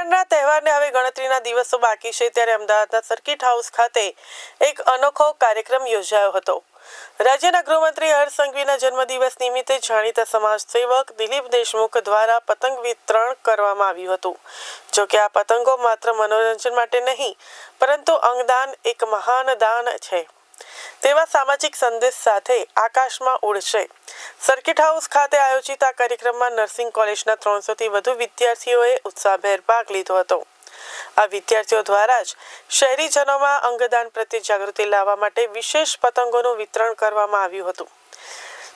ઉત્તરાયણના તહેવારને હવે ગણતરીના દિવસો બાકી છે ત્યારે અમદાવાદના સર્કિટ હાઉસ ખાતે એક અનોખો કાર્યક્રમ યોજાયો હતો। રાજ્યના ગૃહમંત્રી હર્ષ સંઘવીના જન્મદિવસ નિમિત્તે જાણીતા સમાજસેવક દિલીપ દેશમુખ દ્વારા પતંગ વિતરણ કરવામાં આવ્યું હતું। જો કે આ પતંગો માત્ર મનોરંજન માટે નહીં પરંતુ અંગદાન એક મહાન દાન છે તેવા સામાજિક સંદેશ સાથે આકાશમાં ઉડશે। સર્કિટ હાઉસ ખાતે આયોજિત આ કાર્યક્રમમાં નર્સિંગ કોલેજના 300થી વધુ વિદ્યાર્થીઓએ ઉત્સાહભેર ભાગ લીધો હતો। આ વિદ્યાર્થીઓ દ્વારા જ શહેરીજનોમાં અંગદાન પ્રત્યે જાગૃતિ લાવવા માટે વિશેષ પતંગોનું વિતરણ કરવામાં આવ્યું હતું।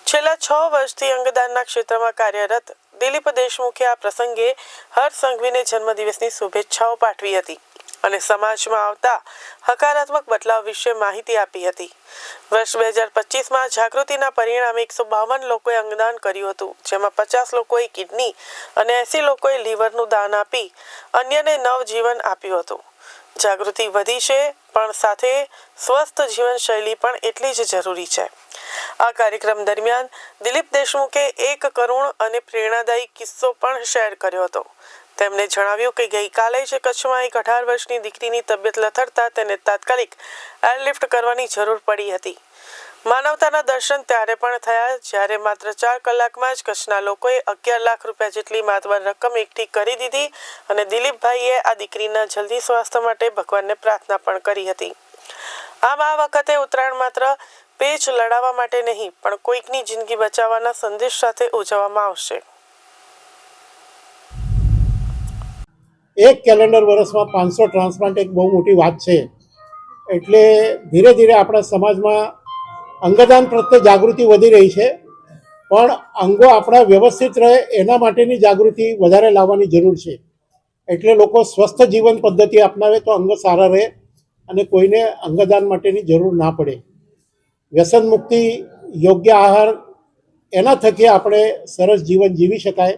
છેલ્લા 6 વર્ષથી અંગદાનના ક્ષેત્રમાં કાર્યરત દિલીપ દેશમુખે આ પ્રસંગે હર્ષ સંઘવીને જન્મદિવસની શુભેચ્છાઓ પાઠવી હતી અને સમાજમાં આવતા હકારાત્મક બદલાવ વિશે માહિતી આપી હતી। વર્ષ 2025માં જાગૃતિના પરિણામે 152 લોકોએ અંગદાન કર્યું હતું, જેમાં 50 લોકોએ કિડની અને 80 લોકોએ લીવરનું દાન આપી અન્યને નવજીવન આપ્યું હતું। જાગૃતિ વધી છે પણ સાથે સ્વસ્થ જીવનશૈલી પણ એટલી જ જરૂરી છે। આ કાર્યક્રમ દરમિયાન દિલીપ દેશમુખે એક કરુણ અને પ્રેરણાદાયી કિસ્સો પણ શેર કર્યો હતો। તેમણે જણાવ્યું કે ગઈકાલે જ કચ્છમાં એક 18 વર્ષની દીકરીની તબિયત લથડતા તેને તાત્કાલિક એરલિફ્ટ કરવાની જરૂર પડી હતી। માનવતાના દર્શન ત્યારે પણ થયા જ્યારે માત્ર 4 કલાકમાં જ કચ્છના લોકોએ 11 લાખ રૂપિયા જેટલી માતબર રકમ એકઠી કરી દીધી અને દિલીપભાઈએ આ દીકરીના જલ્દી સ્વાસ્થ્ય માટે ભગવાનને પ્રાર્થના પણ કરી હતી। આમ આ વખતે ઉત્તરાયણ માત્ર પેચ લડાવવા માટે નહીં પણ કોઈકની જિંદગી બચાવવાના સંદેશ સાથે ઉજવવામાં આવશે। એક કેલેન્ડર વર્ષમાં 500 ટ્રાન્સપ્લાન્ટ એક બહુ મોટી વાત છે। એટલે ધીરે ધીરે આપણા સમાજમાં અંગદાન પ્રત્યે જાગૃતિ વધી રહી છે, પણ અંગો આપણા વ્યવસ્થિત રહે એના માટેની જાગૃતિ વધારે લાવવાની જરૂર છે। એટલે લોકો સ્વસ્થ જીવન પદ્ધતિ અપનાવે તો અંગો સારા રહે અને કોઈને અંગદાન માટેની જરૂર ના પડે। વ્યસન મુક્તિ, યોગ્ય આહાર, એના થકી આપણે સરસ જીવન જીવી શકાય,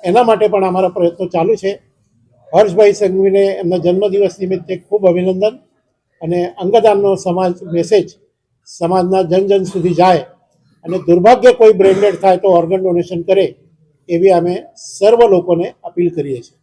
એના માટે પણ અમારા પ્રયત્નો ચાલુ છે। હર્ષભાઈ સંઘવીને એમના જન્મદિવસ નિમિત્તે ખૂબ અભિનંદન અને અંગદાનનો સમાજ મેસેજ સમાજના જન સુધી જાય અને દુર્ભાગ્ય કોઈ બ્રેન ડેડ થાય તો ઓર્ગન ડોનેશન કરે એવી અમે સર્વ લોકોને અપીલ કરીએ છીએ।